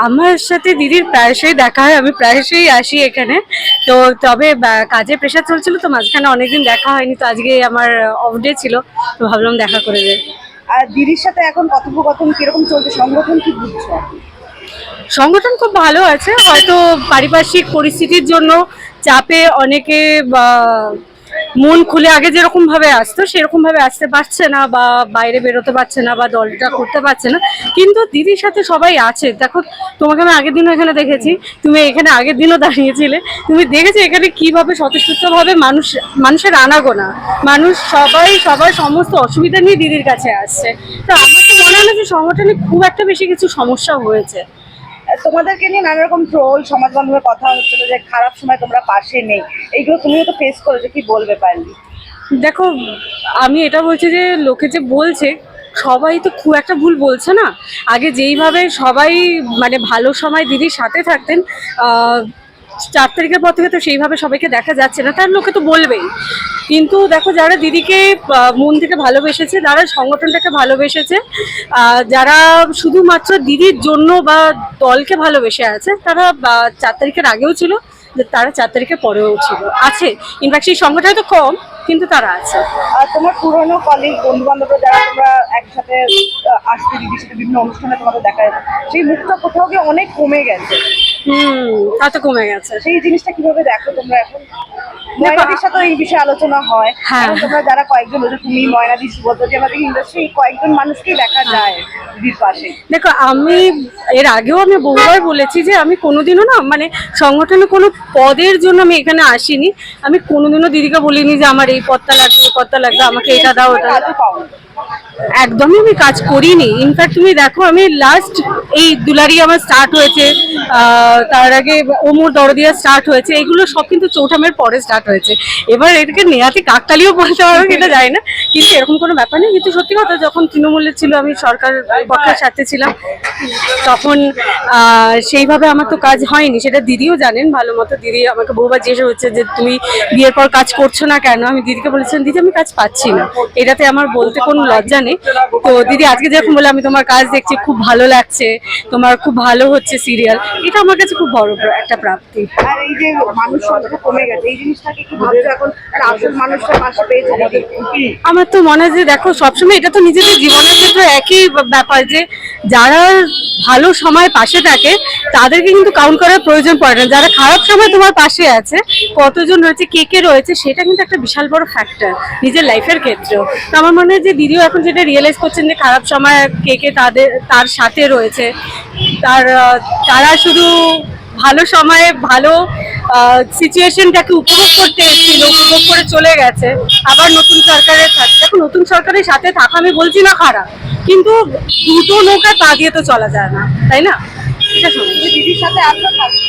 আমার সাথে দিদির প্রায়শই দেখা হয়, আমি প্রায়শই আসি এখানে। তো তবে কাজের প্রেশার চলছিল, তো মাঝখানে অনেকদিন দেখা হয়নি, তো আজকে আমার অফ ডে ছিল, তো ভাবলাম দেখা করে যাই। আর দিদির সাথে এখন কথোপকথন কিরকম চলছে, সংগঠন কি বুঝছো? সংগঠন খুব ভালো আছে, হয়তো পারিপার্শ্বিক পরিস্থিতির জন্য চাপে অনেকে বা মন খুলে আগে যেরকম ভাবে আসতো সেরকম ভাবে আসতে পারছে না, বা বাইরে বেরোতে পারছে না, বা দলটা করতে পারছে না। কিন্তু দিদির সাথে সবাই আছে। দেখো, তোমাকে আমি আগের দিনও এখানে দেখেছি, তুমি এখানে আগের দিনও দাঁড়িয়েছিলে, তুমি দেখেছো এখানে কিভাবে স্বতঃস্ফূর্তভাবে মানুষের আনাগোনা, মানুষ সবাই সবার সমস্ত অসুবিধা নিয়ে দিদির কাছে আসছে। তো আমার তো মনে হয় না যে সংগঠনে খুব একটা বেশি কিছু সমস্যা হয়েছে। তোমাদেরকে নিয়ে নানা রকম ট্রোল, সমাজ বান্ধবের কথা হচ্ছিল যে খারাপ সময় তোমরা পাশে নেই, এইগুলো তুমিও তো ফেস করেছো, কি বলবে পারলি? দেখো, আমি এটা বলছি যে লোকে যে বলছে, সবাই তো খুব একটা ভুল বলছে না। আগে যেইভাবে সবাই মানে ভালো সময় দিদির সাথে থাকতেন, 4 তারিখের পর থেকে তো সেইভাবে সবাইকে দেখা যাচ্ছে না, তার লোকে তো বলবেই। কিন্তু দেখো, যারা দিদিকে মন থেকে ভালোবেসেছে, যারা সংগঠনটাকে ভালোবেসেছে, যারা শুধুমাত্র দিদির জন্য বা দলকে ভালোবেসে আছে, তারা 4 তারিখের আগেও ছিল, যে তারা 4 তারিখের পরেও ছিল, আছে। ইনফ্যাক্ট সেই সংখ্যাটা তো কম, কিন্তু তারা আছে। আর তোমার পুরনো কলিগ, বন্ধু বান্ধবরা যারা তোমরা একসাথে আসতে দিদির সাথে বিভিন্ন অনুষ্ঠানে তোমাদের দেখা যেত, সেই মুখটা কোথাও গিয়ে অনেক কমে গেছে। তা তো কমে গেছে। সেই জিনিসটা কিভাবে দেখো তোমরা এখন? দেখো, ময়নাদির সাথে এই বিষয়ে আলোচনা হয়, হ্যাঁ, এখন তোমরা যারা কয়েকজন, ওই যে তুমি, ময়নাদি, সুভদ্রা, আমাদের ইন্ডাস্ট্রি কয়েকজন মানুষকেই দেখা যায় দিদির পাশে। দেখো, আমি এর আগেও আমি বহুবার বলেছি যে আমি কোনোদিনও না মানে সংগঠনে কোনো পদের জন্য আমি এখানে আসিনি। আমি কোনোদিনও দিদিকে বলিনি যে আমার এই পদটা লাগবে, এই পদটা লাগবে, আমাকে এটা দাও, ওটা দাও। কাজও পাও। একদমই আমি কাজ করিনি। ইনফ্যাক্ট তুমি দেখো, আমি লাস্ট এই দুলারি আমার স্টার্ট হয়েছে, তার আগে ওমর দরদিয়া স্টার্ট হয়েছে, এগুলো সব কিন্তু চৌঠামের পরে স্টার্ট হয়েছে। এবার এটাকে নেহাতি কাকতালিও বলতে পারবো কিনা যায় না, কিন্তু এরকম কোনো ব্যাপার নেই। কিন্তু সত্যি কথা, যখন তৃণমূলের ছিল, আমি সরকার পক্ষের সাথে ছিলাম, তখন সেইভাবে আমার তো কাজ হয়নি, সেটা দিদিও জানেন ভালো মতো। দিদি আমাকে বহুবার জিজ্ঞেস হচ্ছে যে তুমি বিয়ের পর কাজ করছো না কেন। আমি দিদিকে বলেছিলাম, দিদি আমি কাজ পাচ্ছি না, এটাতে আমার বলতে কোনো লজ্জা নেই। তো দিদি আজকে যেরকম বলে, আমি তোমার কাজ দেখছি, খুব ভালো লাগছে, তোমার খুব ভালো হচ্ছে সিরিয়াল, এটা আমার কাছে খুব বড় একটা প্রাপ্তি। আর এই যে মানুষ সংখ্যা কমে গেছে, এই জিনিসটাকে কি ভাবছো এখন? আর আসল মানুষটা পাশে পেয়েছে দিদি। আমার তো মনে হয় যে দেখো, সবসময় এটা তো নিজেদের জীবনের ক্ষেত্রে একই ব্যাপার, যে যারা ভালো সময় পাশে থাকে তাদেরকে কিন্তু কাউন্ট করার প্রয়োজন পড়ে না। যারা খারাপ সময় তোমার পাশে আছে, কতজন রয়েছে, কে কে রয়েছে, সেটা কিন্তু একটা বিশাল বড় ফ্যাক্টর নিজের লাইফের ক্ষেত্রেও। তো আমার মনে হয় যে দিদিও এখন যেটা রিয়েলাইজ করছেন যে খারাপ সময় কে কে তার সাথে রয়েছে, তার তারা শুধু ভালো সময়ে ভালো সিচুয়েশনটাকে উপভোগ করতে এসেছিল, উপভোগ করে চলে গেছে। আবার নতুন সরকারের সাথে, দেখো নতুন সরকারের সাথে থাকা আমি বলছি না খারাপ, কিন্তু দুটো নৌকা পা দিয়ে তো চলা যায় না, তাই না? এটা শুনুন, দিদির সাথে আসো থাকবে।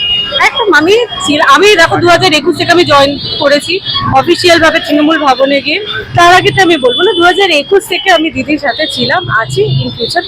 একদম আমি দেখো 2021 থেকে আমি জয়েন করেছি অফিসিয়াল ভাবে তৃণমূল ভবনে গিয়ে। তার আগে তো আমি বলবো না, 2021 থেকে আমি দিদির সাথে ছিলাম, আছি, ইন ফিউচার।